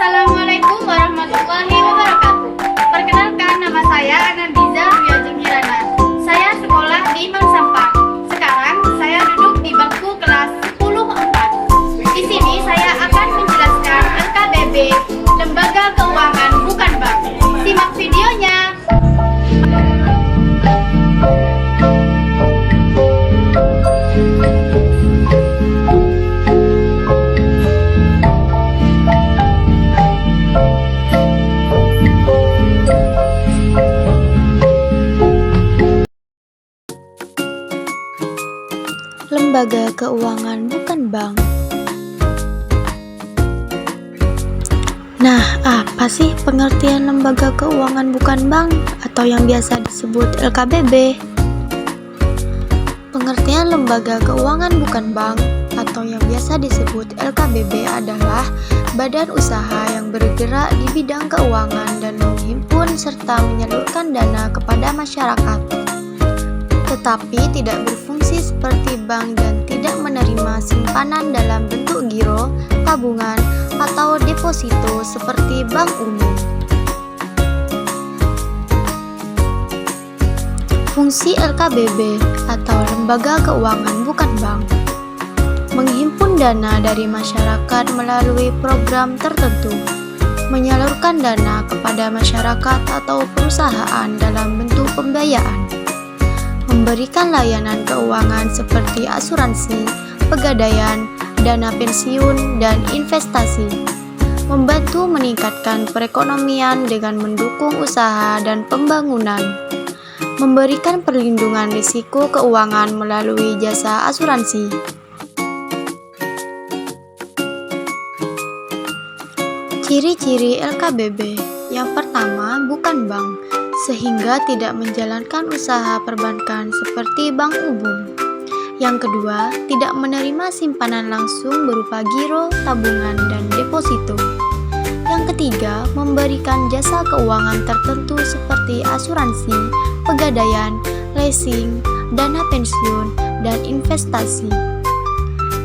Assalamualaikum warahmatullahi wabarakatuh. Perkenalkan, nama saya Nabiza Wiajeng Kirana. Saya sekolah di Mang Sampang. Sekarang saya duduk di bangku kelas 10-4. Di sini saya akan menjelaskan LKBB, Lembaga Keuangan Bukan Bank. Simak videonya. Lembaga keuangan bukan bank. Nah, apa sih pengertian lembaga keuangan bukan bank atau yang biasa disebut LKBB? Pengertian lembaga keuangan bukan bank atau yang biasa disebut LKBB adalah badan usaha yang bergerak di bidang keuangan dan menghimpun serta menyalurkan dana kepada masyarakat, tetapi tidak berfungsi seperti bank dan tidak menerima simpanan dalam bentuk giro, tabungan, atau deposito seperti bank umum. Fungsi LKBB atau Lembaga Keuangan Bukan Bank menghimpun dana dari masyarakat melalui program tertentu, menyalurkan dana kepada masyarakat atau perusahaan dalam bentuk pembiayaan, memberikan layanan keuangan seperti asuransi, pegadaian, dana pensiun, dan investasi, membantu meningkatkan perekonomian dengan mendukung usaha dan pembangunan, memberikan perlindungan risiko keuangan melalui jasa asuransi. Ciri-ciri LKBB: yang pertama, bukan bank, sehingga tidak menjalankan usaha perbankan seperti bank umum. Yang kedua, tidak menerima simpanan langsung berupa giro, tabungan, dan deposito. Yang ketiga, memberikan jasa keuangan tertentu seperti asuransi, pegadaian, leasing, dana pensiun, dan investasi.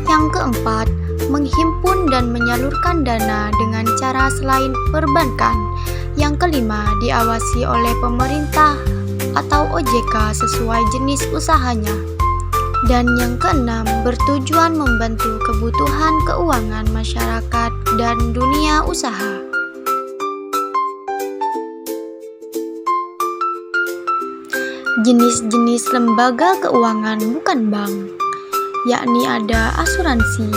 Yang keempat, menghimpun dan menyalurkan dana dengan cara selain perbankan. Yang kelima, diawasi oleh pemerintah atau OJK sesuai jenis usahanya. Dan yang keenam, bertujuan membantu kebutuhan keuangan masyarakat dan dunia usaha. Jenis-jenis lembaga keuangan bukan bank, yakni ada asuransi,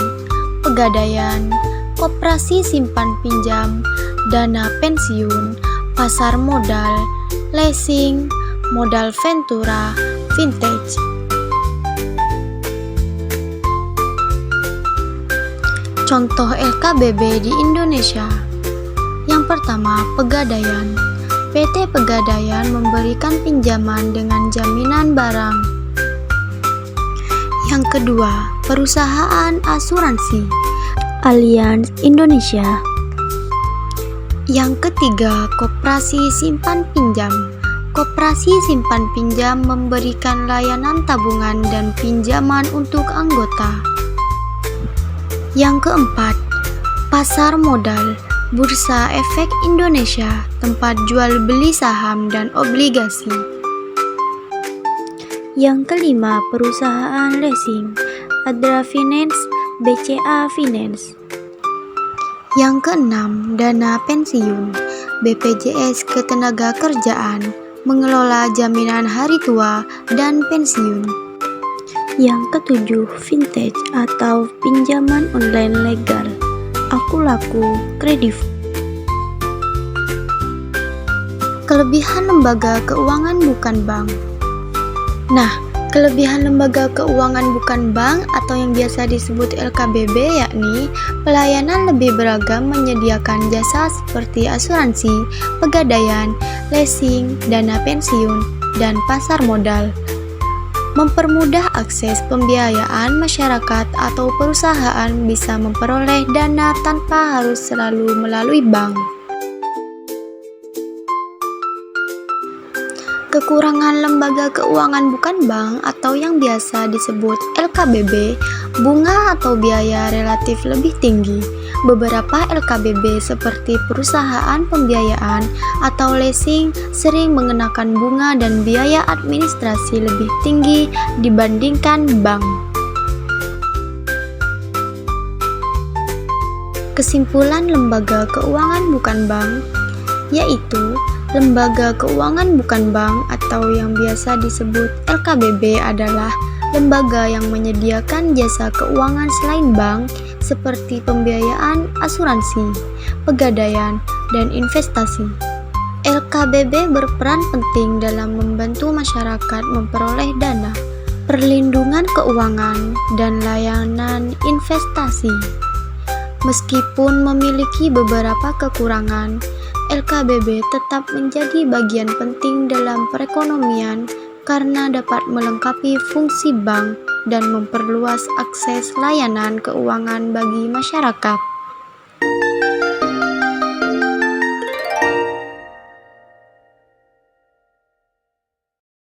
pegadaian, koperasi simpan pinjam, dana pensiun, pasar modal, leasing, modal ventura, vintage. Contoh LKBB di Indonesia. Yang pertama, pegadaian. PT Pegadaian memberikan pinjaman dengan jaminan barang. Yang kedua, perusahaan asuransi. Allianz Indonesia. Yang ketiga, koperasi simpan pinjam. Koperasi simpan pinjam memberikan layanan tabungan dan pinjaman untuk anggota. Yang keempat, pasar modal. Bursa Efek Indonesia, tempat jual beli saham dan obligasi. Yang kelima, perusahaan leasing. Adra Finance, BCA Finance. Yang keenam, dana pensiun. BPJS Ketenagakerjaan mengelola jaminan hari tua dan pensiun. Yang ketujuh, vintage atau pinjaman online legal. Akulaku Kredit. Kelebihan lembaga keuangan bukan bank. Nah, kelebihan lembaga keuangan bukan bank atau yang biasa disebut LKBB yakni pelayanan lebih beragam, menyediakan jasa seperti asuransi, pegadaian, leasing, dana pensiun, dan pasar modal. Mempermudah akses pembiayaan, masyarakat atau perusahaan bisa memperoleh dana tanpa harus selalu melalui bank. Kekurangan lembaga keuangan bukan bank atau yang biasa disebut LKBB bunga atau biaya relatif lebih tinggi. Beberapa LKBB seperti perusahaan pembiayaan atau leasing sering mengenakan bunga dan biaya administrasi lebih tinggi dibandingkan bank. Kesimpulan lembaga keuangan bukan bank yaitu lembaga keuangan bukan bank atau yang biasa disebut LKBB adalah lembaga yang menyediakan jasa keuangan selain bank seperti pembiayaan, asuransi, pegadaian, dan investasi. LKBB berperan penting dalam membantu masyarakat memperoleh dana, perlindungan keuangan, dan layanan investasi. Meskipun memiliki beberapa kekurangan, LKBB tetap menjadi bagian penting dalam perekonomian karena dapat melengkapi fungsi bank dan memperluas akses layanan keuangan bagi masyarakat.